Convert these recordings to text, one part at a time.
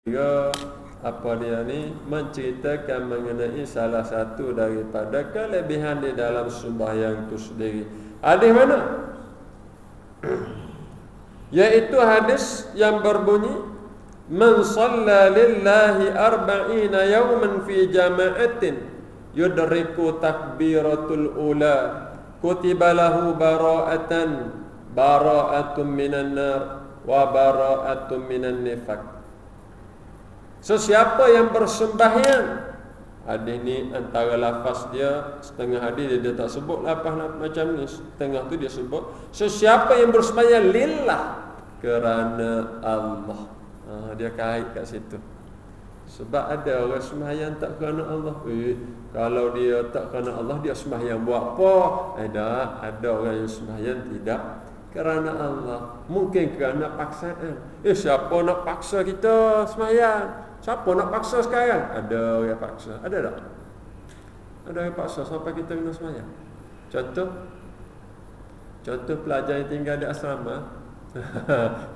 Dia apa dia ni menceritakan mengenai salah satu daripada kelebihan di dalam sembahyang itu sendiri. Hadis mana? Yaitu hadis yang berbunyi man shalla lillahi arba'ina yawman fi jama'atin yudriku takbiratul ula kutiba lahu bara'atun minan nar wa bara'atun minan nifaq. Sesiapa yang bersembahyang, hadis ni antara lafaz dia, setengah hadis dia tak sebut lafaz macam ni, setengah tu dia sebut sesiapa yang bersembahyang lillah, kerana Allah. Dia kait kat situ. Sebab ada orang sembahyang tak kerana Allah. Kalau dia tak kerana Allah, dia sembahyang buat apa? Ada orang yang sembahyang tidak kerana Allah. Mungkin kerana paksaan. Siapa nak paksa kita sembahyang? Siapa nak paksa sekarang? Ada orang paksa. Ada tak? Ada orang paksa sampai kita kena sembahyang. Contoh pelajar yang tinggal di asrama.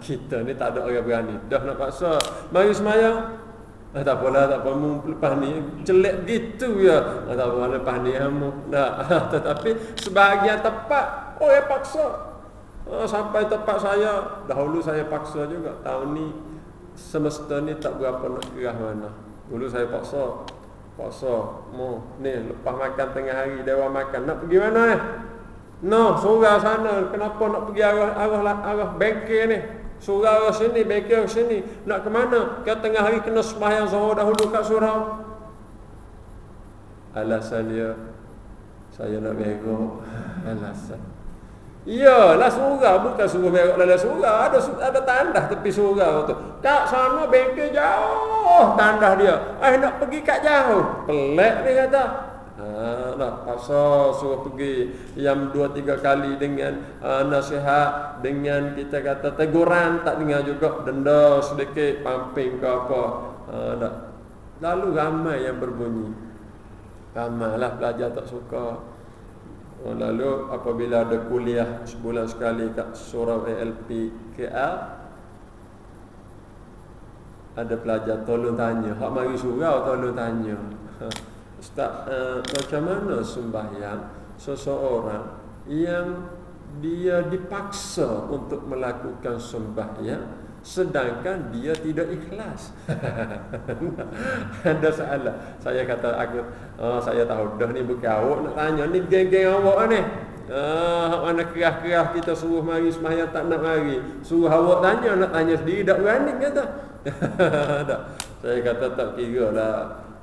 Kita ni tak ada orang berani. Dah nak paksa, mari sembahyang. Tak apalah, tak apa, lepas ni celek gitu ya. Tak apa, lepas ni kamu. Tetapi sebahagian tempat orang paksa. Sampai tempat saya, dahulu saya paksa juga. Tahun ni semesta ni tak berapa nak kerah mana. Dulu saya paksa mau ni lepas makan tengah hari dewan makan nak pergi mana ni? Surau sana. Kenapa nak pergi arah bengkel ni? Surau arah sini, bengkel arah sini. Nak ke mana? Ke tengah hari kena sembahyang zuhur dahulu kat surau. Alasan dia saya nak berak. Alasan. Iyalah surau, bukan suruh berak dalam surau. Ada tandah tepi surau tu. Kat sana bengkel jauh tandah dia. Nak pergi kat jauh. Pelik dia kata. Nak paksa suruh pergi yang 2-3 kali dengan nasihat, dengan kita kata teguran tak dengar juga, denda sedikit, pumping ke apa. Lalu ramai yang berbunyi. Ramailah pelajar tak suka. Lalu apabila ada kuliah sebulan sekali kat surau ALP KL, ada pelajar tolong tanya, hak mari surau tolong tanya, Ustaz, macam mana sembahyang seseorang yang dia dipaksa untuk melakukan sembahyang sedangkan dia tidak ikhlas? Ada salah. Saya kata saya tahu dah ni bukan awak nak tanya, ni geng-geng awak ni. Mana kerah-kerah kita suruh mari sembahyang tak nak mari. Suruh awak tanya, nak tanya sendiri tak berani kata. Tak. Saya kata tak kira lah.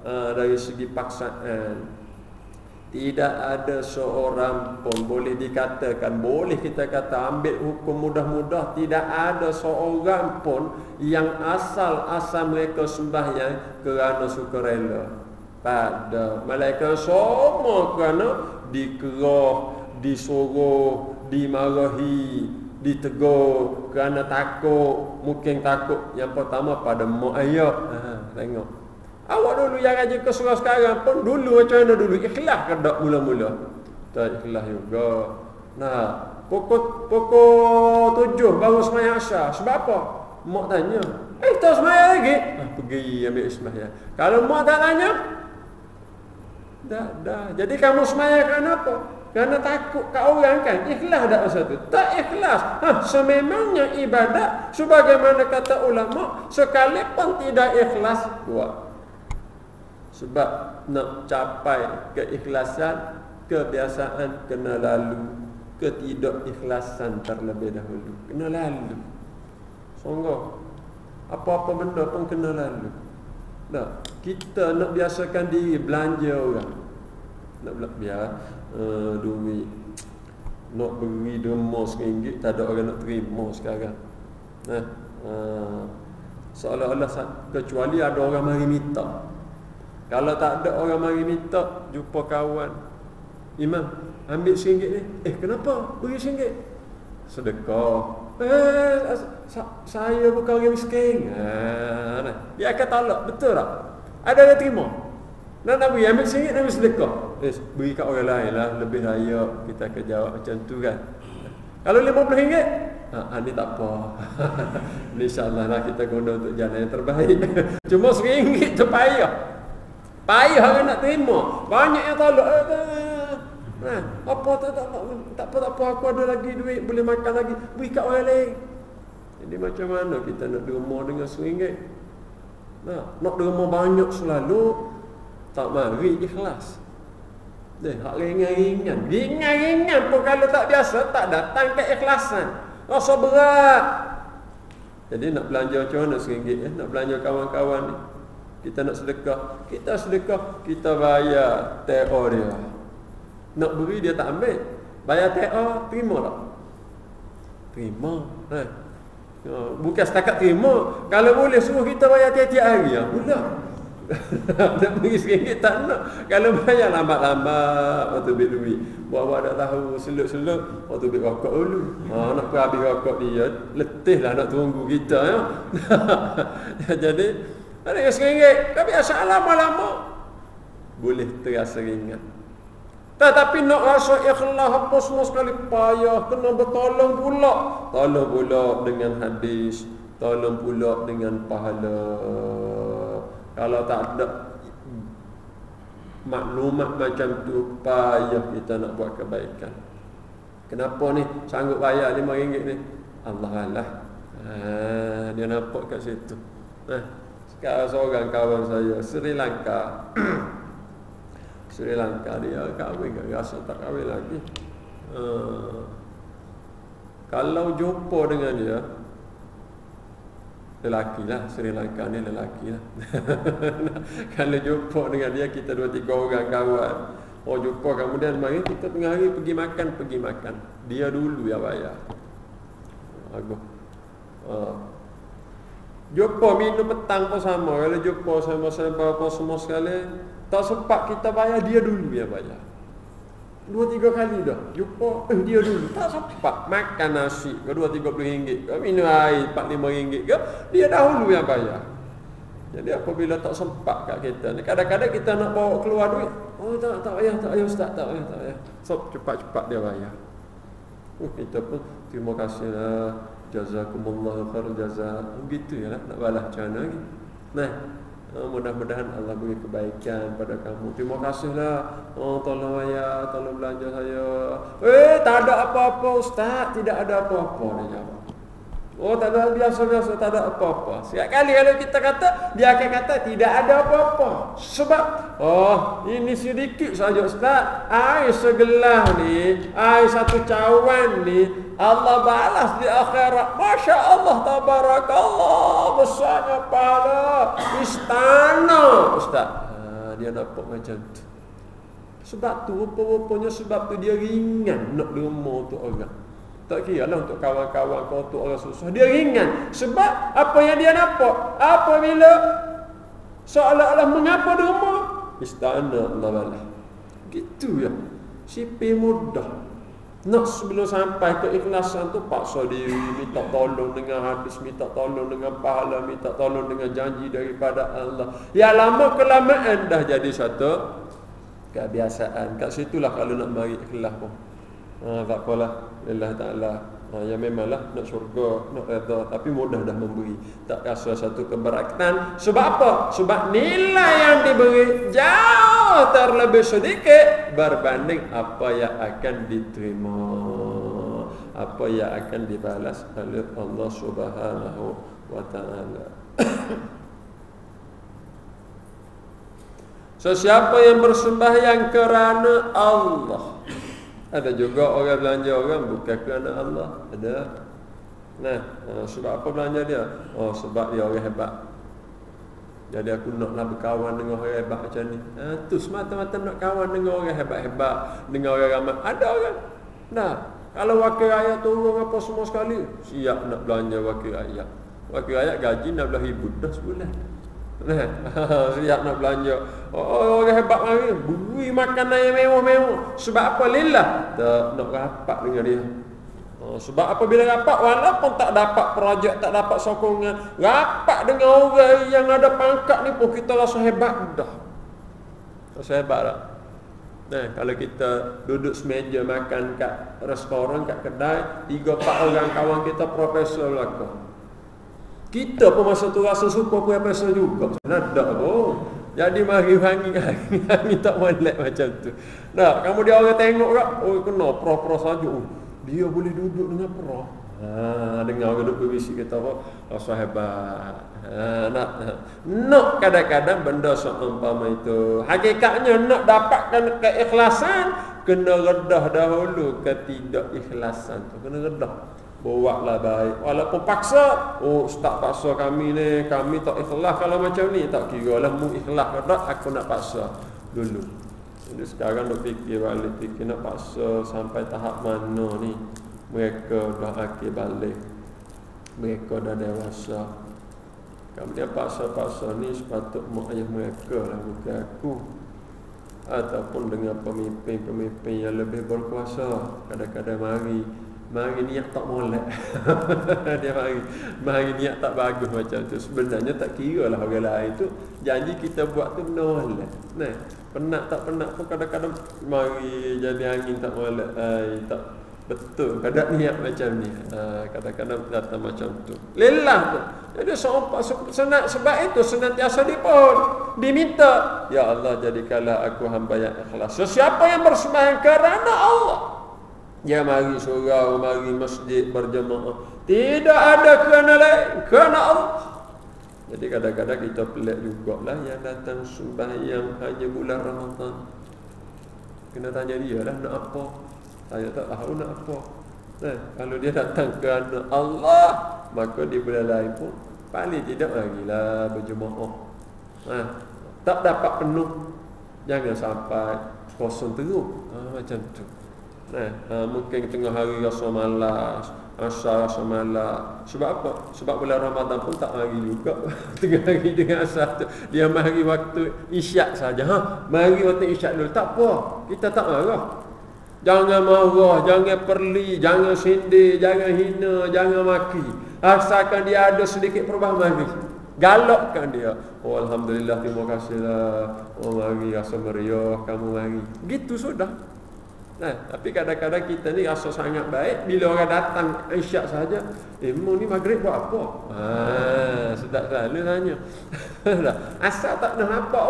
Dari segi paksaan, tidak ada seorang pun boleh dikatakan, boleh kita kata ambil hukum mudah-mudah, tidak ada seorang pun yang asal mereka sembahyang kerana sukarela. Pada mereka semua kerana dikerah, disuruh, dimarahi, ditegur, kerana takut. Mungkin takut yang pertama pada mak ayah. Tengok, awak dulu yang rajin ke surau sekarang pun dulu macam mana dulu? Ikhlas ke tak mula-mula? Tak ikhlas juga. Pukul 7 baru sembahyang Asar. Sebab apa? Mak tanya, tak sembahyang lagi? Pergi ambil sembahyang. Kalau mak tak tanya, dah. Jadi kamu sembahyang kerana apa? Kerana takut kat orang kan? Ikhlas tak masa tu? Tak ikhlas. Sememangnya ibadat, sebagaimana kata ulama, sekalipun tidak ikhlas, buat. Sebab nak capai keikhlasan, kebiasaan kena lalu. Ketidakikhlasan terlebih dahulu kena lalu. Sungguh apa-apa benda pun kena lalu. Kita nak biasakan diri belanja orang. Nak biar duit nak beri derma RM1, tak ada orang nak terima sekarang. Seolah-olah kecuali ada orang mari minta. Kalau tak ada orang mari minta, jumpa kawan, Imam, ambil RM1 ni. Kenapa? Beri RM1. Sedekah. Saya bukan orang miskin. Dia akan tolak, betul tak? Ada yang terima. Nak beri, ambil RM1, ambil sedekah. Beri kat orang lain lah, lebih layak. Kita akan jawab macam tu kan. Kalau RM50, Ini tak apa. InsyaAllah lah kita guna untuk jalan yang terbaik. Cuma RM1 tu payah. Payah orang nak terima. Banyak yang tolak. Apa tak apa aku ada lagi duit boleh makan lagi. Beri kat orang lain. Jadi macam mana kita nak derma dengan RM1? Nak derma banyak selalu tak mari ikhlas. Hak ringan-ringan. Ringan-ringan pun kalau tak biasa tak datang ke ikhlasan. Rasa berat. Jadi nak belanja macam mana RM1 nak belanja kawan-kawan ni. Kita nak sedekah. Kita bayar TO dia. Nak beri dia tak ambil. Bayar TO, terima tak? Terima. Bukan setakat terima. Kalau boleh suruh kita bayar tiap-tiap hari. Pula. Nak beri RM1 tak nak. Kalau bayar lambat-lambat waktu beli duit. Buat-buat dah tahu seluk-seluk waktu beli rokok dulu. Nak habis rokok dia, letih lah nak tunggu kita ya. Jadi ada yang RM1 tapi asal lama-lama boleh terasa ringan. Tetapi nak rasa ikhlas apa semua sekali payah, kena bertolong pula. Tolong pula dengan hadis, tolong pula dengan pahala. Kalau tak ada maklumat macam tu, payah kita nak buat kebaikan. Kenapa ni sanggup bayar RM5 ni? Allah. Dia nampak kat situ. Sekarang seorang kawan saya Sri Lanka. Sri Lanka dia kahwin, rasa tak kahwin lagi. Kalau jumpa dengan dia, lelaki lah, Sri Lanka ni lelaki lah. Kalau jumpa dengan dia, kita 2-3 orang kawan. Jumpa kemudian mari kita tengah hari pergi makan. Dia dulu yang bayar. Jumpa minum petang pun sama. Kalau jumpa sama-sama apa semua sekali, tak sempat kita bayar, dia dulu yang bayar. 2-3 kali dah jumpa, dia dulu tak sempat makan nasi ke RM20-30 ke minum air RM4-5 ke, dia dahulu yang bayar. Jadi apabila tak sempat kat kita ni, kadang-kadang kita nak bawa keluar duit, tak payah ustaz, tak payah. So cepat-cepat dia bayar. Kita pun terima kasihlah, jazakumullahu khair jazaa. Begitu ya, nak balas macam mana lagi. Mudah-mudahan Allah beri kebaikan pada kamu. Terima kasihlah. Tolong ayah, tolong belanja saya. Tak ada apa-apa ustaz. Tidak ada apa-apa, dia jawab. Tak ada, biasa-biasa, tak ada apa-apa. Setiap kali kalau kita kata, dia akan kata tidak ada apa-apa. Sebab ini sedikit saja ustaz. Air segelas ni, air satu cawan ni, Allah balas di akhirat. Masya Allah, tabarakallah, besarnya pahala istana ustaz. Dia nampak macam tu. Sebab tu rupa-rupanya, sebab tu dia ringan nak derma untuk orang. Tak kira lah untuk kawan-kawan kau, untuk orang susah, dia ringan. Sebab apa yang dia nampak, apabila seolah-olah mengapa derma, istana Allah balas. Gitu ya. Sipir mudah. Nak sebelum sampai ke ikhlasan tu, paksa diri, minta tolong dengan hadis, minta tolong dengan pahala, minta tolong dengan janji daripada Allah. Ya lama kelamaan dah jadi satu kebiasaan. Kat situlah kalau nak mari ikhlas pun. Tak apalah, lillah ta'ala. Ya memanglah nak syurga, nak redha, tapi mudah dah memberi. Tak rasa satu keberatan. Sebab apa? Sebab nilai yang diberi jauh terlebih sedikit berbanding apa yang akan diterima, apa yang akan dibalas oleh Allah Subhanahu wa ta'ala. Sesiapa yang bersembahyang kerana Allah. Ada juga orang belanja orang bukan kerana Allah. Ada. Sebab apa belanja dia? Sebab dia orang hebat. Jadi aku naklah berkawan dengan orang hebat macam ni. Tu semata-mata nak kawan dengan orang hebat-hebat, dengan orang ramai. Ada orang. Kalau wakil rakyat turun apa semua sekali, siap nak belanja wakil rakyat. Wakil rakyat gaji RM16,000 dah sebulan. Siap nak belanja. Orang hebat mari beri makanan yang mewah-mewah. Sebab apa? Lillah. Tak nak rapat dengan dia. Sebab apabila rapat, walaupun tak dapat projek, tak dapat sokongan, rapat dengan orang yang ada pangkat ni pun kita rasa hebat dah. Rasa hebat tak? Nah, kalau kita duduk semeja makan kat restoran, kat kedai, 3-4 orang kawan kita profesor belaka. Kita pun masa tu rasa suka profesor juga. Nada pun. Jadi mari hangi tak molek macam tu. Nah, kemudian orang tengok tak, oh kena pro saja. Oh, dia boleh duduk dengan pro. Dengar orang duduk berbisik kata apa, rasa hebat. Nak kadang-kadang benda seumpama itu. Hakikatnya nak dapatkan keikhlasan, kena redah dahulu ketidakikhlasan tu. Kena redah. Buatlah baik. Walaupun paksa, oh ustaz paksa kami ni, kami tak ikhlas kalau macam ni. Tak kira lah mu ikhlas ke tak, aku nak paksa dulu. Jadi sekarang nak fikir balik, fikir nak paksa sampai tahap mana ni. Mereka dah akhir balik, mereka dah dewasa. Kemudian paksa-paksa ni sepatut mak ayah mereka lah, bukan aku. Ataupun dengan pemimpin-pemimpin yang lebih berkuasa. Kadang-kadang mari niat tak molek. Dia mari niat tak bagus macam tu. Sebenarnya tak kira lah orang lain tu janji kita buat tu molek. Nah, penat tak penat pun kadang-kadang mari jadi angin tak molek. Tak betul kadang niat macam ni. Kadang-kadang datang macam tu. Lillah tu. Jadi sebab itu senantiasa diminta, ya Allah jadikanlah aku hamba yang ikhlas. Sesiapa yang bersembahyang kerana Allah, ya mari surau, mari masjid berjemaah, tidak ada kerana lain, kerana Allah. Jadi kadang-kadang kita pelik jugalah yang datang sembahyang hanya bulan Ramadan. Kena tanya dia lah nak apa. Saya tak tahu nak apa. Kalau dia datang kerana Allah, maka di bulan lain pun paling tidak marilah berjemaah. Tak dapat penuh, jangan sampai kosong terus. Macam tu. Mungkin tengah hari rasa malas, asar rasa malas. Sebab apa? Sebab bulan Ramadan pun tak mari juga. Tengah hari dengan asar tu, dia mari waktu isyak saja. Mari waktu isyak dulu. Tak apa, kita tak marah. Jangan marah, jangan perli, jangan sindir, jangan hina, jangan maki. Asalkan dia ada sedikit perubahan, mari galakkan dia. Oh alhamdulillah, terima kasihlah. Oh mari rasa meriah, kamu mari. Gitu sudah. Tapi kadang-kadang kita ni rasa sangat baik bila orang datang isyak saja. Mu ni maghrib buat apa? Sedap selalu tanya. Asal tak nak nampak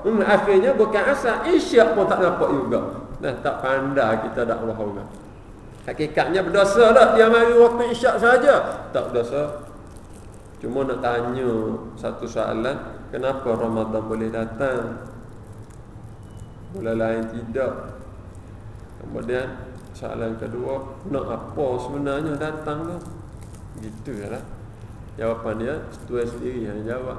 pun. Akhirnya bukan asal, isyak pun tak nampak juga. Tak pandai kita dakwah orang. Hakikatnya berdosa tak dia mari waktu isyak saja? Tak berdosa. Cuma nak tanya satu soalan, kenapa Ramadan boleh datang, bulan lain tidak? Kemudian soalan kedua, nak apa sebenarnya datang tu? Gitulah. Jawapan dia tuan sendiri yang jawab.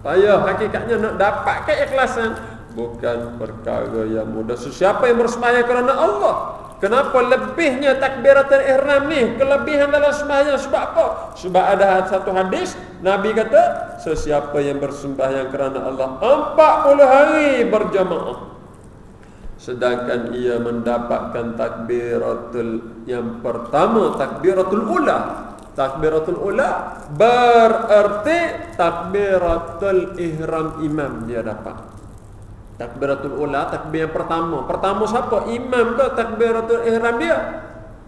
Payah hakikatnya nak dapat keikhlasan bukan perkara yang mudah. Sesiapa yang bersembahyang kerana Allah, kenapa lebihnya takbiratul ihram ni? Kelebihan dalam sembahyang sebab apa? Sebab ada satu hadis Nabi kata, sesiapa yang bersembahyang kerana Allah 40 hari berjamaah, sedangkan ia mendapatkan takbiratul yang pertama, takbiratul ula. Takbiratul ula berarti takbiratul ihram imam dia dapat. Takbiratul ula, takbir yang pertama. Pertama siapa? Imam ke takbiratul ihram dia?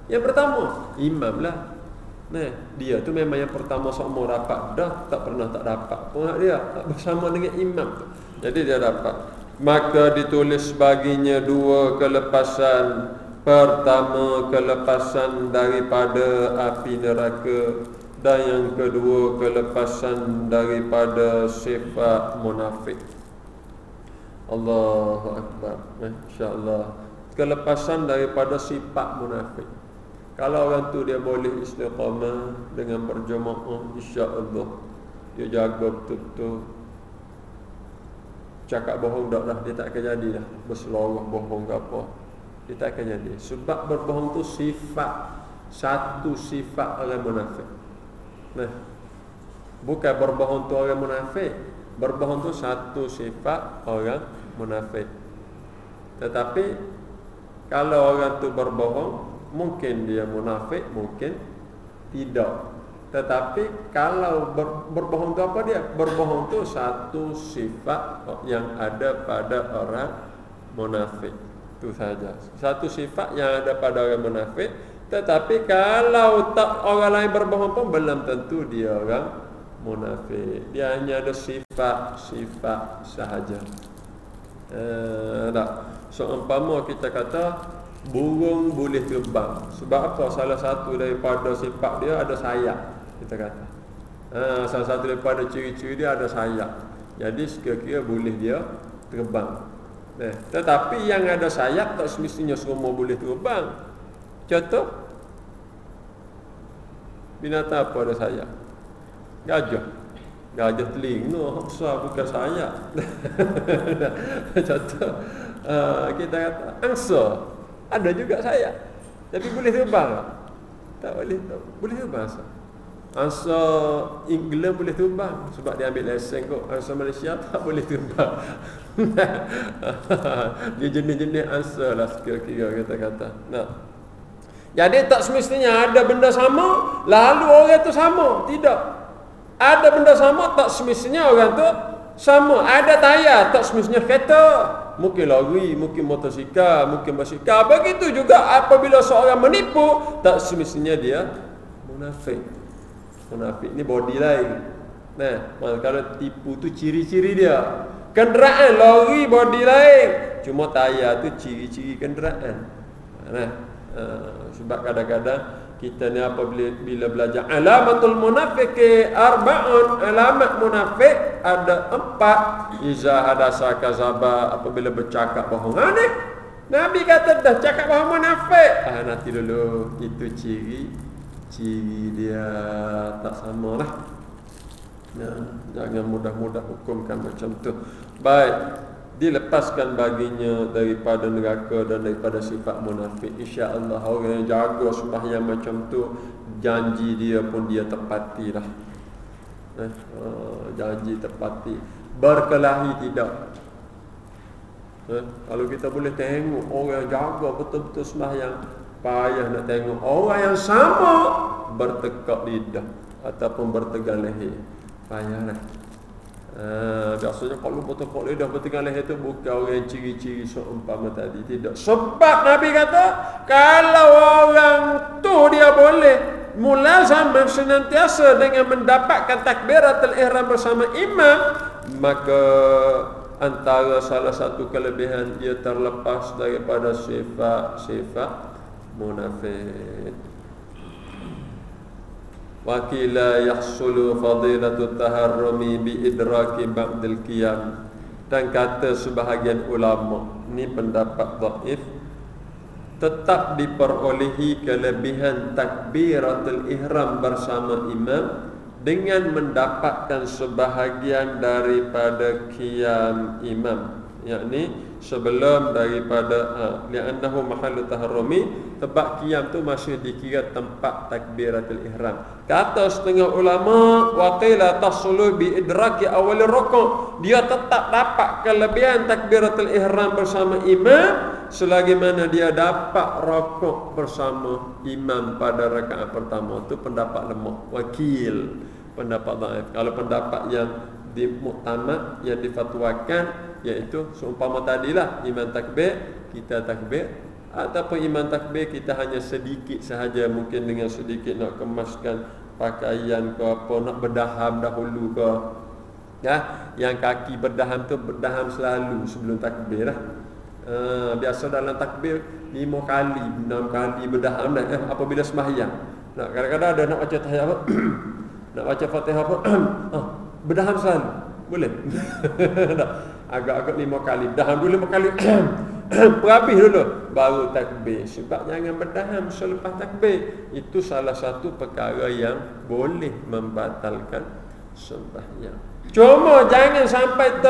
Yang pertama, imam lah. Dia tu memang yang pertama semua dapat. Dah tak pernah tak dapat pun dia. Tak bersama dengan imam tu. Jadi dia dapat. Maka ditulis baginya 2 kelepasan. Pertama, kelepasan daripada api neraka, dan yang kedua, kelepasan daripada sifat munafik. Allahu Akbar. InsyaAllah kelepasan daripada sifat munafik. Kalau orang tu dia boleh istiqamah dengan berjemaah, insyaAllah dia jaga betul-betul. Cakap bohong dah dia tak akan jadi dah. Berseloroh bohong ke apa, dia tak akan jadi. Sebab berbohong tu satu sifat orang munafik. Bukan berbohong tu orang munafik. Berbohong tu satu sifat orang munafik. Tetapi kalau orang tu berbohong, mungkin dia munafik, mungkin tidak. Tetapi kalau berbohong itu apa dia? Berbohong itu satu sifat yang ada pada orang munafik. Itu saja. Satu sifat yang ada pada orang munafik. Tetapi kalau tak orang lain berbohong pun belum tentu dia orang munafik. Dia hanya ada sifat sahaja. Tak. Seumpama kita kata burung boleh terbang. Sebab apa? Salah satu daripada sifat dia ada sayap. Kita kata. Salah satu daripada ciri-ciri dia ada sayap. Jadi sekira-kira boleh dia terbang. Tetapi yang ada sayap tak semestinya semua boleh terbang. Contoh, binatang apa ada sayap? Gajah. Gajah telinga besar bukan sayap. Contoh, kita kata angsa ada juga sayap, tapi boleh terbang tak? Boleh terbang angsa. Angsa England boleh terbang sebab dia ambil lesen kot. Angsa Malaysia tak boleh terbang. Dia jenis-jenis angsa lah kira-kira kita kata. Nah, jadi tak semestinya ada benda sama lalu orang tu sama. Tidak. Ada benda sama tak semestinya orang tu sama. Ada tayar tak semestinya kereta. Mungkin lari, mungkin motosikal, mungkin basikal. Begitu juga apabila seorang menipu, tak semestinya dia munafik. Munafik ni body lain. Nah, kalau tipu tu ciri-ciri dia. Kenderaan lori body lain. Cuma tayar tu ciri-ciri kenderaan. Nah, sebab kadang-kadang kita ni apabila belajar alamatul munafiqi arba'un, alamat munafik ada 4. Iza hadasa kazaba, apabila bercakap bohong. Nabi kata dah cakap bohong munafik. Nanti dulu itu ciri dia tak samalah. Jangan mudah-mudah hukumkan macam tu. Baik, dilepaskan baginya daripada neraka dan daripada sifat munafik. Insya-Allah orang yang jaga sembahyang macam tu, janji dia pun dia tepati lah. Janji tepati. Berkelahi tidak. Kalau kita boleh tengok orang yang jaga betul-betul sembahyang, payah nak tengok orang yang sama bertekak lidah ataupun bertegang leher. Payahlah. Biasanya kalau bertekak lidah bertegang leher itu bukan orang yang ciri-ciri seumpama tadi. Tidak. Sebab Nabi kata kalau orang tu dia boleh mulazamah senantiasa dengan mendapatkan takbiratul ihram bersama imam, maka antara salah satu kelebihan dia terlepas daripada sifat munafik. Wakila yahsulu fadilatu taharrumi bi idraki ba'dil qiyam. Dan kata sebahagian ulama, ni pendapat dhaif, tetap diperolehi kelebihan takbiratul ihram bersama imam dengan mendapatkan sebahagian daripada qiyam imam, yakni sebelum daripada li'annahu mahallu taharrumi, tempat qiyam tu masih dikira tempat takbiratul ihram. Kata setengah ulama, wa qila tahsulu bi idraki awal rukuk, dia tetap dapat kelebihan takbiratul ihram bersama imam selagi mana dia dapat rukuk bersama imam pada rakaat pertama. Itu pendapat lemah, wakil, pendapat dhaif. Kalau pendapat yang di muktamad yang difatwakan iaitu seumpama tadilah imam takbir, kita takbir, ataupun imam takbir kita hanya sedikit sahaja, mungkin dengan sedikit nak kemaskan pakaian ke apa, nak berdaham dahulu ke. Yang kaki berdaham tu berdaham selalu sebelum takbir lah. Biasa dalam takbir 5 kali, 6 kali berdaham apabila sembahyang. Kadang-kadang ada nak baca tahiyat apa nak baca Fatihah apa berdaham selalu. Boleh? Agak-agak 5 kali. Berdaham dulu 5 kali. Berhabis dulu baru takbir. Sebab jangan berdaham selepas takbir. Itu salah satu perkara yang boleh membatalkan sembahyang. Cuma jangan sampai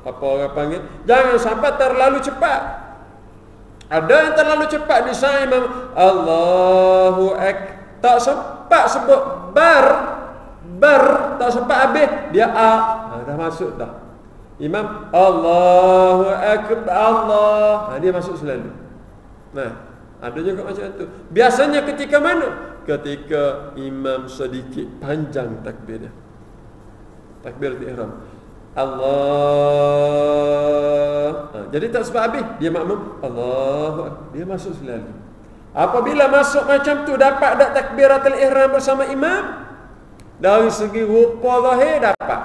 apa orang panggil? Jangan sampai terlalu cepat. Ada yang terlalu cepat di sana imam Allahu Akbar, tak sempat sebut bar, tak sempat habis dia dah masuk dah. Imam Allahu Akbar, Allah, dia masuk selalu. Ada juga macam tu. Biasanya ketika mana? Ketika imam sedikit panjang takbirnya. Takbiratul ihram. Allah Jadi tak sebab habis dia makmum Allah, dia masuk selalu. Apabila masuk macam tu dapat tak takbiratul ihram bersama imam, dari segi rupa zahir dapat.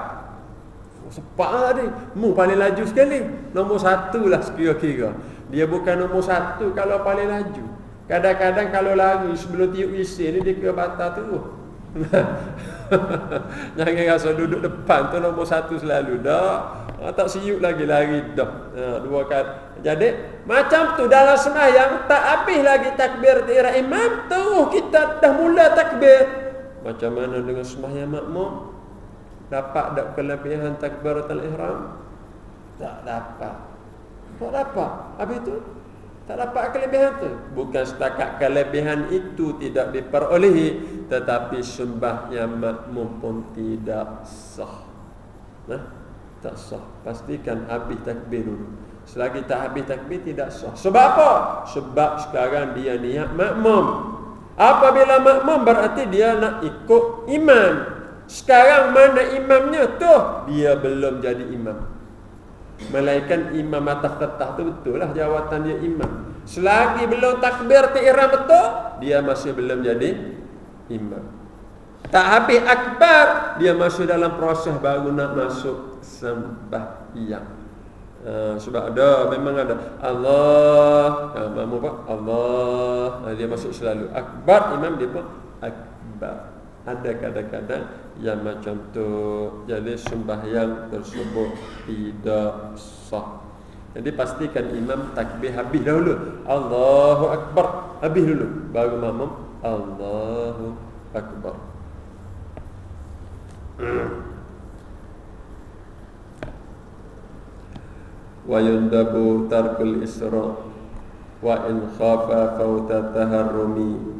Sepak lah dia. Mu paling laju sekali. Nombor 1 lah sekira-kira. Dia bukan nombor 1 kalau paling laju. Kadang-kadang kalau lari sebelum tiup isi ni dia kira batal terus. Jangan rasa duduk depan tu nombor 1 selalu. Dah. Tak siuk lagi lari dah. 2 kali. Jadi macam tu dalam sembahyang tak habis lagi takbir ihram imam, terus kita dah mula takbir. Macam mana dengan sembahyang makmum? Dapat tak kelebihan takbiratul ihram? Tak dapat. Tak dapat. Habis tu tak dapat kelebihan tu. Bukan setakat kelebihan itu tidak diperolehi, tetapi sembahyang makmum pun tidak sah. Tak sah. Pastikan habis takbir dulu. Selagi tak habis takbir tidak sah. Sebab apa? Sebab sekarang dia niat makmum. Apabila makmum berarti dia nak ikut imam. Sekarang mana imamnya tu? Dia belum jadi imam. Melainkan imam atas tetah tu betul lah jawatan dia imam. Selagi belum takbir ihram betul, dia masih belum jadi imam. Tak habis akbar, dia masih dalam proses baru nak masuk sembahyang. Sebab memang ada Allah, makmum apa? Allah, dia masuk selalu akbar, imam dia pun akbar. Ada kadang-kadang yang macam tu. Jadi sembahyang tersebut tidak sah. Jadi pastikan imam takbir habis dahulu, Allahu akbar, habis dulu, baru makmum Allahu akbar. Wa yundabu tarkul isra wa in khafa fauta taharrumi,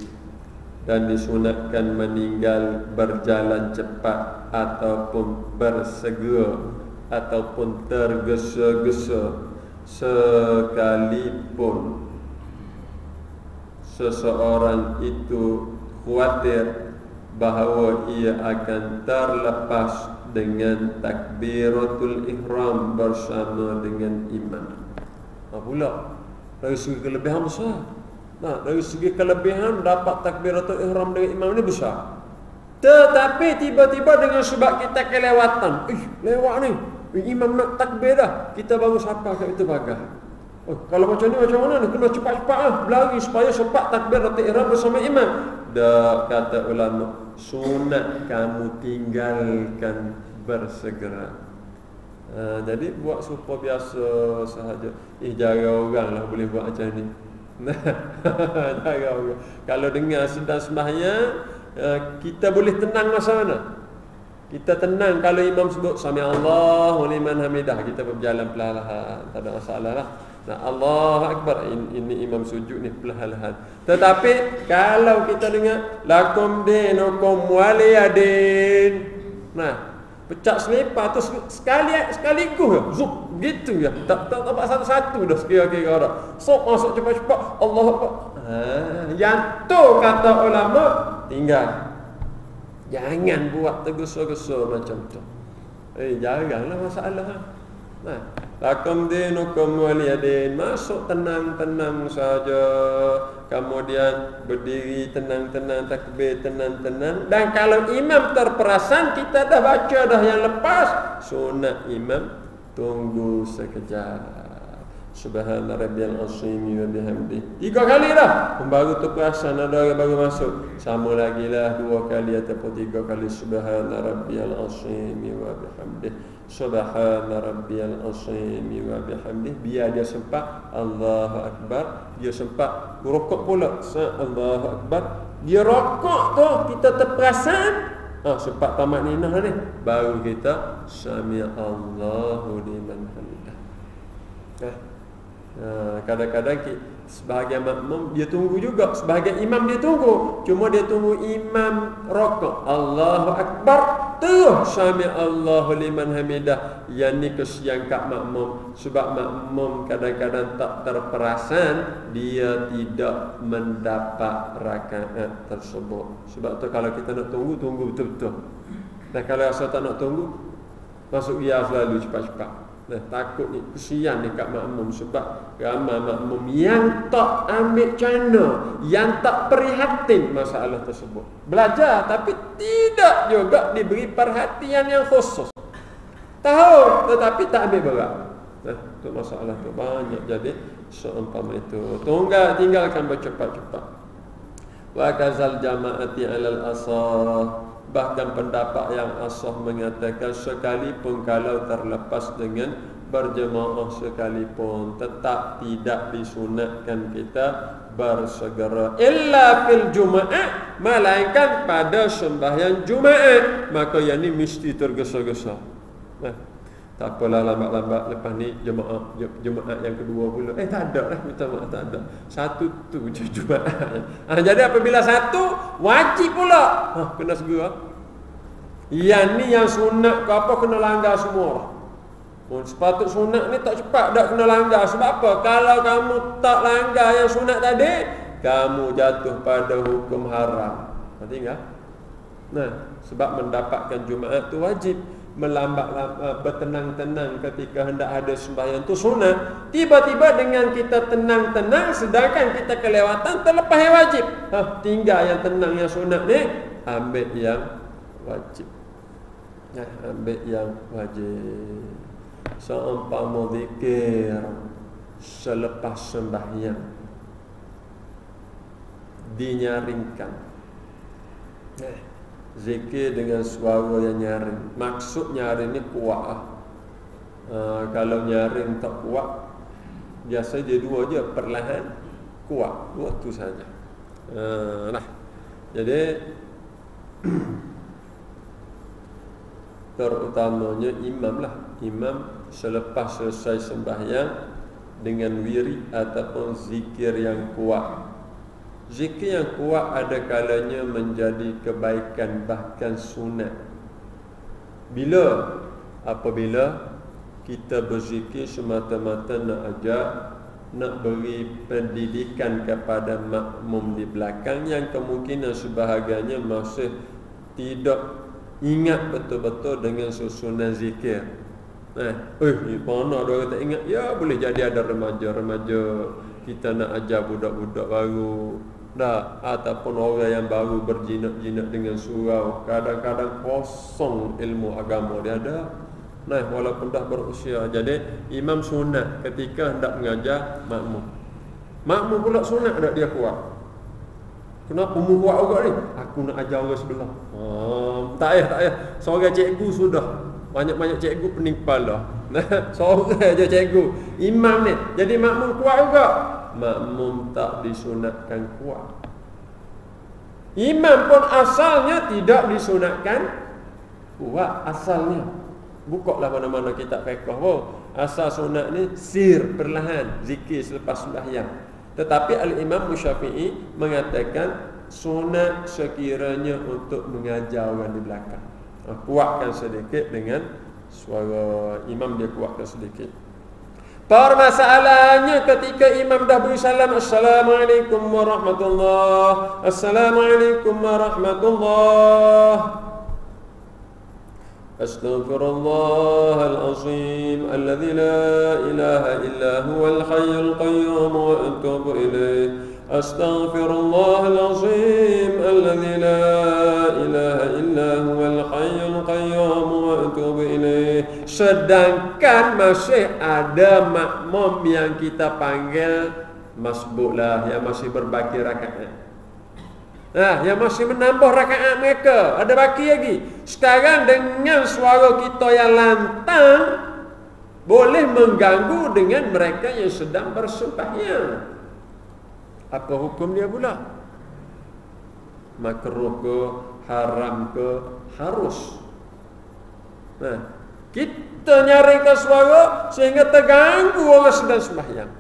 dan disunatkan meninggal berjalan cepat ataupun bersegera ataupun tergesa-gesa, sekalipun seseorang itu khawatir bahawa ia akan terlepas dengan takbiratul ihram bersama dengan imam. Pula dari segi kelebihan besar. Dari segi kelebihan dapat takbiratul ihram dengan imam ni besar. Tetapi tiba-tiba dengan sebab kita kelewatan, lewat ni, imam nak takbir dah, kita baru sampai kat itu pagar. Kalau macam ni macam mana ni? Kena cepat-cepat berlari supaya sempat takbiratul ihram bersama imam. Dah kata ulama, sunat kamu tinggalkan bersegera. Jadi buat serupa biasa sahaja. Jaga orang lah boleh buat macam ni. Jaga orang. Kalau dengar sedang sembahyang, kita boleh tenang masa mana? Kita tenang kalau imam sebut sami Allahu liman hamidah, kita berjalan perlahan-lahan, tak ada masalah lah. Allahu akbar, ini imam sujud ni perlahan-lahan. Tetapi kalau kita dengar lakum dinukum waliyadin, pecah selipar tu sekaligus zup gitu ya. Tak satu-satu dah sekira-kira dah. Sok masuk cepat-cepat Allahu akbar. Yang tu kata ulama tinggal. Jangan buat tergesa-gesa macam tu. Jaranglah masalah. Lakum dinukum waliyadin, masuk tenang-tenang saja, kemudian berdiri tenang-tenang, takbir tenang-tenang. Dan kalau imam terperasan, kita dah baca dah yang lepas, sunat imam tunggu sekejap. Subhana rabbiyal azim wa bihamdi. 3 kali dah. Baru terperasan ada orang baru masuk. Sama lagi lah 2 kali ataupun 3 kali. Subhana rabbiyal azim wa bihamdi. Subhana rabbiyal azim wa bihamdi. Biar dia sempat Allahu akbar, dia sempat rukuk pula. Allahu akbar. Dia rukuk tu kita terperasan. Sempat tamat ninah ni, baru kita sami Allahu liman hamidah. Kadang-kadang sebahagian makmum dia tunggu juga, sebahagian imam dia tunggu, cuma dia tunggu imam rokok Allahu akbar tu sami Allahu liman hamidah. Yang ni kesian kat makmum, sebab makmum kadang-kadang tak terperasan, dia tidak mendapat rakaat tersebut. Sebab tu kalau kita nak tunggu betul-betul. Dan kalau rasa tak nak tunggu, masuk biar selalu cepat-cepat. Nah, takut ni kesian dekat makmum sebab ramai makmum yang tak ambil cana, yang tak prihatin masalah tersebut. Belajar tapi tidak juga diberi perhatian yang khusus. Tahu tetapi tak ambil berat. Nah, tu masalah tu banyak. Jadi seumpama itu, tinggalkan bercepat-cepat. Wa kazal jama'ati 'alal asah. Bahkan pendapat yang asah mengatakan sekalipun kalau terlepas dengan berjemaah sekalipun tetap tidak disunatkan kita bersegera illa fil Jumaat, melainkan pada sembahyang Jumaat, maka yang ni mesti tergesa-gesa. Nah, tak apalah lambat-lambat lepas ni Jumaat yang kedua pula. Tak ada lah, minta maaf, tak ada. Satu tu je Jumaat. Jadi apabila satu wajib pula, kena segera. Yang ni yang sunat ke apa kena langgar semua. Sepatut sunat ni tak cepat dak kena langgar. Sebab apa? Kalau kamu tak langgar yang sunat tadi, kamu jatuh pada hukum haram. Ngerti tak? Nah, sebab mendapatkan Jumaat tu wajib. Melambat bertenang-tenang ketika hendak ada sembahyang tu sunat. Tiba-tiba dengan kita tenang-tenang sedangkan kita kelewatan terlepas yang wajib. Tinggal yang tenang yang sunat ni, ambil yang wajib. Ambil yang wajib. Seumpama zikir selepas sembahyang dinyaringkan. Zikir dengan suara yang nyaring. Maksud nyaring ni kuat. Kalau nyaring tak kuat, biasa dia dua je, perlahan kuat. Dua tu saja. Jadi terutamanya imam lah. Imam selepas selesai sembahyang dengan wirid ataupun zikir yang kuat. Zikir yang kuat ada kalanya menjadi kebaikan bahkan sunat. Apabila kita berzikir semata-mata nak ajar, nak beri pendidikan kepada makmum di belakang yang kemungkinan sebahagiannya masih tidak ingat betul-betul dengan susunan zikir. Mana dia tak ingat? Ya, boleh jadi ada remaja-remaja kita nak ajar budak-budak baru. Ataupun orang yang baru berjinak-jinak dengan surau, kadang-kadang kosong ilmu agama dia ada. Walaupun dah berusia. Jadi imam sunat ketika hendak mengajar makmum. Makmum pula sunat tak dia kuat. Kenapa mu kuat juga ni? Aku nak ajar orang sebelah. Tak payah. Seorang cikgu sudah. Banyak-banyak cikgu pening kepala. Seorang je cikgu. Imam ni. Jadi makmum kuat juga. Makmum tak disunatkan kuat. Imam pun asalnya tidak disunatkan kuat. Asalnya. Bukalah mana-mana kitab fiqh. Asal sunat ni sir, perlahan, zikir selepas sembahyang. Tetapi Al-Imam Syafi'i mengatakan sunat sekiranya untuk mengajar orang di belakang. Kuatkan sedikit dengan suara imam, dia kuatkan sedikit. Permasalahannya ketika imam dah beri salam, Assalamualaikum warahmatullahi, Assalamualaikum warahmatullahi, Astaghfirullahal azim alladzi la ilaha illa huwal hayyul qayyum wa atubu ilaih. Astaghfirullahal azim alladzi la ilaha illa huwal hayyul qayyum wa atubu ilaih. Sedangkan masih ada makmum yang kita panggil masbuk lah, yang masih berbaki rakaat. Yang masih menambah rakaat mereka, ada baki lagi. Sekarang dengan suara kita yang lantang boleh mengganggu dengan mereka yang sedang bersembahyang. Apa hukum dia pula? Makruh ke, haram ke, harus? Kita nyaringkan suara sehingga terganggu orang sedang sembahyang.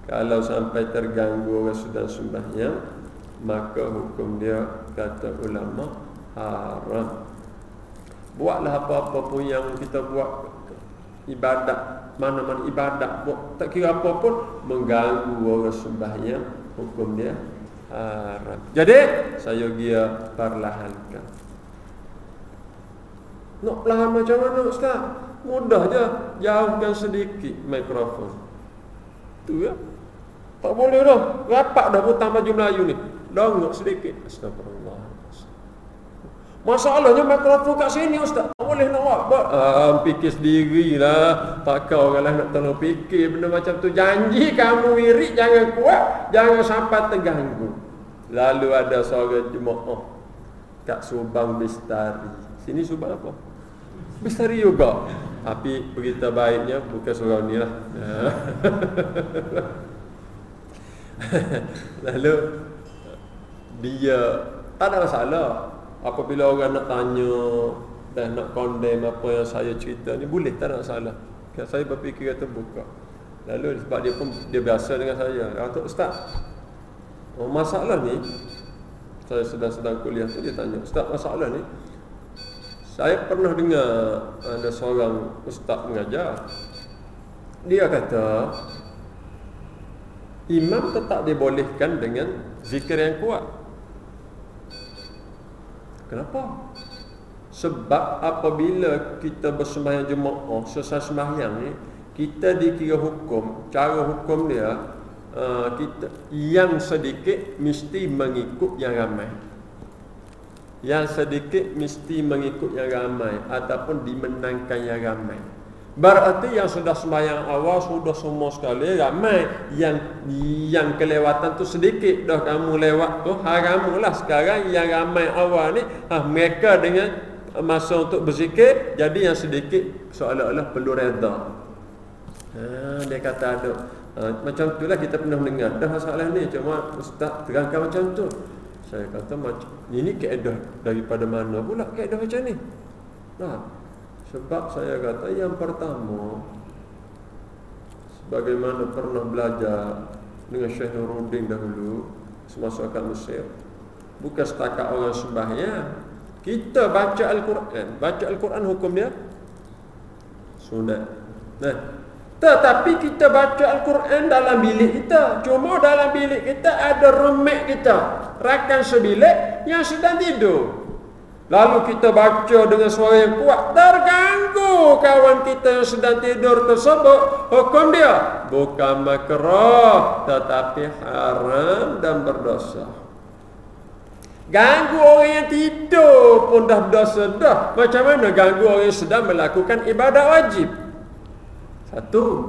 Kalau sampai terganggu orang sedang sembahyang, maka hukum dia, kata ulama, haram. Buatlah apa-apa pun yang kita buat ibadat, mana-mana ibadat, buat tak kira apa pun mengganggu orang sembahyang, hukum dia haram. Jadi saya perlahankan. Nak perlahan macam mana, Ustaz? Mudah je, jauhkan sedikit mikrofon. Tu ya. Tak boleh dah. Rapat dah hutang baju Melayu ni. Dongok sedikit. Astagfirullah. Masalahnya mikrofon kat sini ustaz. Tak boleh nak buat. Fikir sendirilah. Tak kau orang lah nak tolong fikir benda macam tu. Janji kamu wirid jangan kuat, jangan sampai terganggu. Lalu ada seorang jemaah kat Subang Bestari. Sini Subang apa? Bestari juga. Tapi berita baiknya bukan seorang ni lah. Lalu dia tak ada masalah. Apabila orang nak tanya dan nak condemn apa yang saya cerita ni, boleh, tak ada masalah. Saya berfikir kata buka. Lalu sebab dia pun dia biasa dengan saya. Kata ustaz, masalah ni, saya sedang kuliah tu, dia tanya, ustaz, masalah ni saya pernah dengar ada seorang ustaz mengajar. Dia kata imam tetap dibolehkan dengan zikir yang kuat. Kenapa? Sebab apabila kita bersembahyang jemaah, selesai sembahyang ni, kita dikira hukum, cara hukum dia, kita yang sedikit mesti mengikut yang ramai. Yang sedikit mesti mengikut yang ramai ataupun dimenangkan yang ramai. Berarti yang sudah sembahyang awal sudah semua sekali ramai, yang kelewatan tu sedikit dah kamu lewat tu haramulah. Sekarang yang ramai awal ni mereka dengan masa untuk berzikir, jadi yang sedikit seolah-olah perlu redha. Dia kata ada macam itulah kita pernah dengar dah masalah ni, cuma ustaz terangkan macam tu. Saya kata macam ini kaedah daripada mana pula kaedah macam ni? Sebab saya kata yang pertama, sebagaimana pernah belajar dengan Syekh Nuruddin dahulu semasa kat Mesir, bukan setakat orang sembahyang, kita baca Al-Quran. Baca Al-Quran hukum dia sunat. Tetapi kita baca Al-Quran dalam bilik kita. Cuma dalam bilik kita ada roommate kita, rakan sebilik yang sedang tidur. Lalu kita baca dengan suara yang kuat, terganggu kawan kita yang sedang tidur tersebut. Hukum dia bukan makruh, tetapi haram dan berdosa. Ganggu orang yang tidur pun dah berdosa dah. Macam mana ganggu orang yang sedang melakukan ibadat wajib? Satu,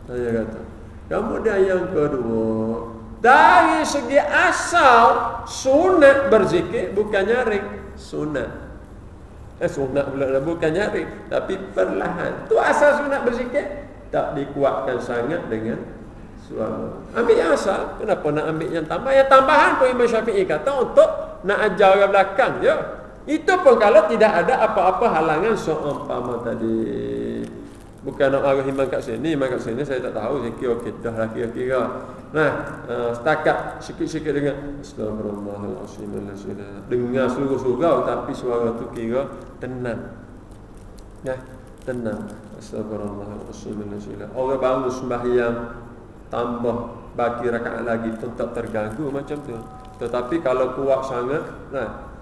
saya kata. Kemudian yang kedua, dari segi asal sunat berzikir bukan nyaring. Sunat pula bukan nyaring, tapi perlahan. Tu asal sunat berzikir, tak dikuatkan sangat dengan suara. Ambil yang asal. Kenapa nak ambil yang tambah? Yang tambahan pun Imam Syafi'i kata untuk nak ajar orang belakang je. Itu pun kalau tidak ada apa-apa halangan seumpama tadi. Bukan nak arah imam kat sini saya tak tahu, saya kira okey dah lah kira-kira. Setakat sikit-sikit dengar Astagfirullahalazim, dengar surau-surau tapi suara tu kira tenang. Tenang. Astagfirullahalazim. Orang bangun sembahyang tambah baki rakaat lagi tetap terganggu macam tu. Tetapi kalau kuat sangat,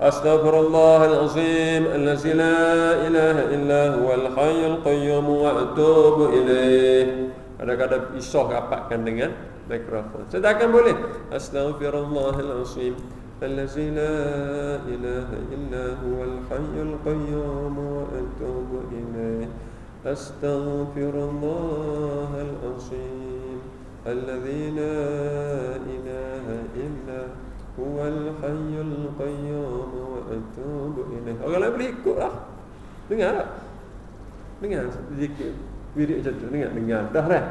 Astaghfirullahalazim allazi la ilaha illa huwal hayyul qayyum wa atubu ilaih. Kadang-kadang isoh rapatkan dengan mikrofon. Sedangkan boleh Astaghfirullahalazim allazi la ilaha illa huwal hayyul qayyum wa atubu ilaih. Astaghfirullahalazim allazi la ilaha illa huwal hayyul qayyum wa atubu ilaih. Orang lain boleh ikut lah. Dengar tak? Dengar zikir wirid macam tu. Dengar dah dah.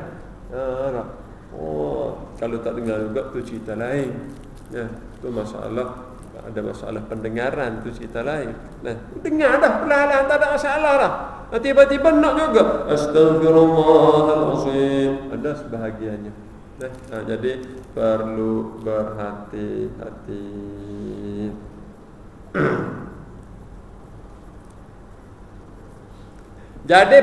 Kalau tak dengar juga tu cerita lain. Tu masalah, ada masalah pendengaran, tu cerita lain. Dengar dah perlahan-lahan, tak ada masalah dah. Tiba-tiba nak juga Astaghfirullahalazim. Ada sebahagiannya. Jadi perlu berhati-hati. Jadi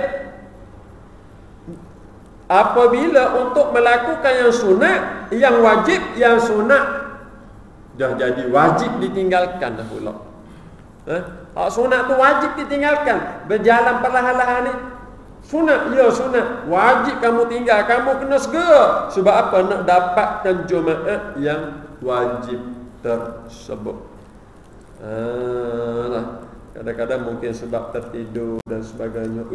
apabila untuk melakukan yang sunat, yang wajib, yang sunat dah jadi wajib ditinggalkan dah pula. Sunat tu wajib ditinggalkan. Berjalan perlahan-lahan ni Sunat, ya sunat. Wajib kamu tinggal, kamu kena segera. Sebab apa? Nak dapatkan Jumaat yang wajib tersebut. Kadang-kadang mungkin sebab tertidur dan sebagainya.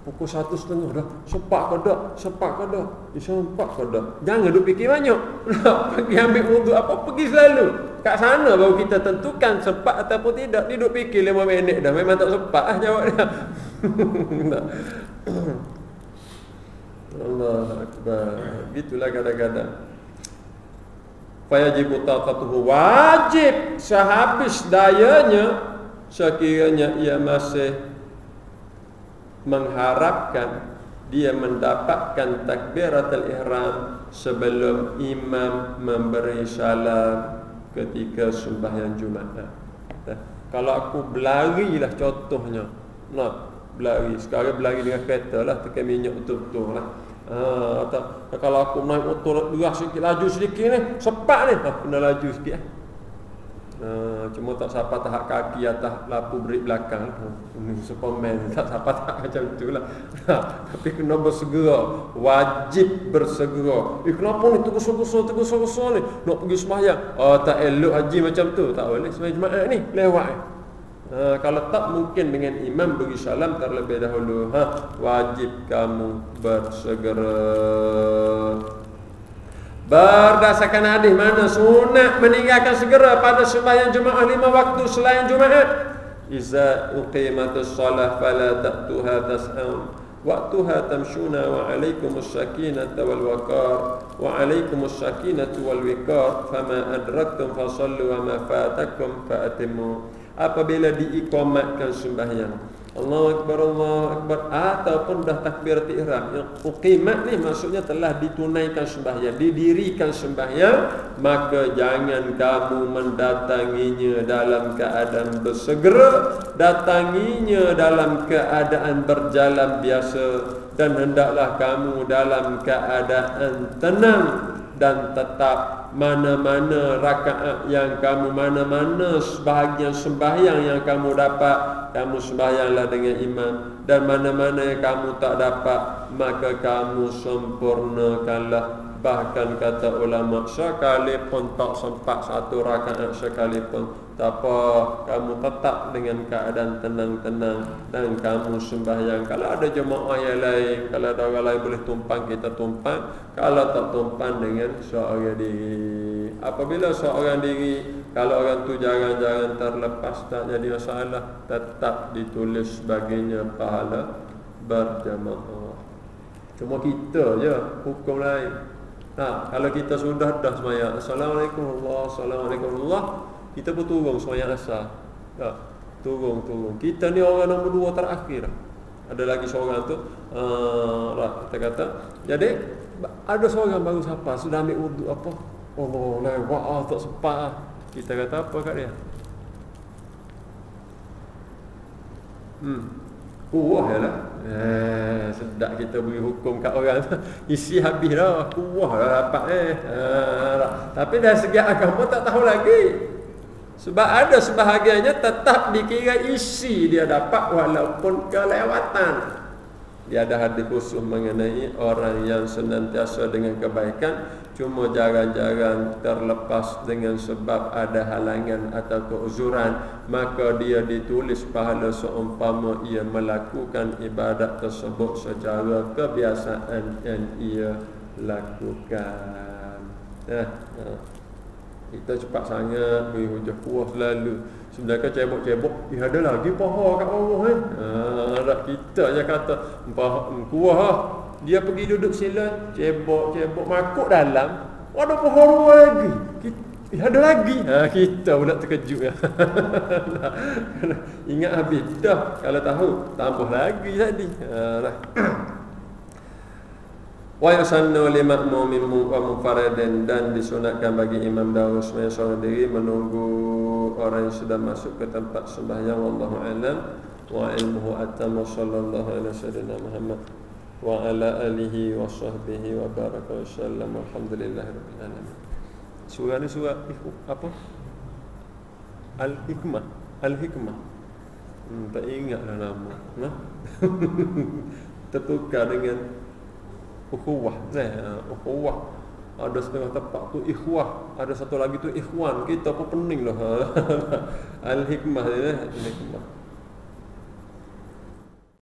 Pukul 1:30 dah. Sepak ke dak? Sempat ke dak? Jangan duk fikir banyak. Pergi ambil wuduk apa? Pergi selalu. Kat sana baru kita tentukan sempat ataupun tidak. Ni duk fikir 5 minit dah. Memang tak sempat jawab dia. Allah Akbar. Gitulah kadang-kadang. Fayajibu taqatuhu, wajib sehabis dayanya sekiranya ia masih mengharapkan dia mendapatkan takbiratul ihram sebelum imam memberi salam ketika sembahyang Jumaat. Kalau aku berlarilah contohnya. Berlari. Sekarang berlari dengan kereta lah, tekan minyak betul-betul lah. Kalau aku naik motor gerak sikit, laju sedikit ni, sepak ni, kena laju sikit. Cuma tak sampai tahap kaki atas lampu brek belakang. Ini Superman, tak sampai tahap macam itulah. Tapi kena bersegera, wajib bersegera. Kenapa ni tergesa-gesa ni nak pergi sembahyang? Tak elok haji macam tu, tak boleh sembahyang Jumaat ni lewat. Kalau tak mungkin dengan imam beri salam terlebih dahulu. Wajib kamu bersegera. Berdasarkan hadis mana sunat meninggalkan segera pada sembahyang Jumaat 5 waktu selain Jumaat. Iza uqimatus shalah fala ta'tuha tas'am waqtuha tamshuna wa alaikumus sakinata wal waqar wa alaikumus sakinatu wal wiqar fama adraktum fasallu wa ma fatakum fa'atimu. Apabila diiqamatkan sembahyang Allahu Akbar ataupun dah takbiratul ihram, yang uqimat ni maksudnya telah ditunaikan sembahyang, didirikan sembahyang, maka jangan kamu mendatanginya dalam keadaan bersegera, datanginya dalam keadaan berjalan biasa, dan hendaklah kamu dalam keadaan tenang dan tetap mana-mana rakaat yang kamu, mana-mana sebahagian sembahyang yang kamu dapat, kamu sembahyanglah dengan imam, dan mana-mana yang kamu tak dapat, maka kamu sempurnakanlah. Bahkan kata ulama, sekalipun tak sempat satu rakaat sekalipun, tak apa, kamu tetap dengan keadaan tenang-tenang dan kamu sembahyang. Kalau ada jemaah yang lain, kalau ada orang lain boleh tumpang, kita tumpang. Kalau tak tumpang dengan seorang diri. Apabila seorang diri, kalau orang tu jangan terlepas, tak jadi masalah, tetap ditulis baginya pahala berjamaah. Cuma kita je hukum lain. Kalau kita sudah dah sembahyang Assalamualaikum Allah, kita pun turun sembahyang asar. Turun. Kita ni orang nombor 2 terakhir. Ada lagi seorang tu kita kata, jadi ada seorang baru siapa sudah ambil wuduk apa? Allah lewat tak sempat. Kita kata apa kat dia? Kuah je lah. Sedap kita beri hukum kat orang tu. Isi habis dah. Kuah lah dapat Tapi dari segi agama tak tahu lagi. Sebab ada sebahagiannya tetap dikira isi dia dapat walaupun kelewatan. Dia ada hadis khusus mengenai orang yang senantiasa dengan kebaikan, cuma jarang-jarang terlepas dengan sebab ada halangan atau keuzuran, maka dia ditulis pahala seumpama ia melakukan ibadat tersebut secara kebiasaan yang ia lakukan. Kita cepat sangat beri hujah kuah selalu. Sebenarnya cebok-cebok, ada lagi paha kat bawah kita je kata kuah. Dia pergi duduk sila, cebok makuk dalam, ada paha lagi. Ada lagi. Kita pula terkejut ya. Ingat habis dah. Kalau tahu tambah lagi tadi. Wa yusannu limakmumin wa munfaridin, dan disunatkan bagi imam dahulu seorang diri menunggu orang yang sudah masuk ke tempat sembahyang. Wallahu a'lam wa ilmuhu atamma. Sallallahu alaihi wasallam Muhammad wa ala alihi wa sahbihi wa baraka wa sallam. Alhamdulillahirabbil alamin. Surah ni surah apa? Al-Hikmah. Tak ingatlah nama. kita tukar dengan ukhuwah. Ukhuwah. Ada setengah tempat tu ikhwah, ada satu lagi tu ikhwan. Kita pun pening lah. Al-hikmah ni, al-hikmah.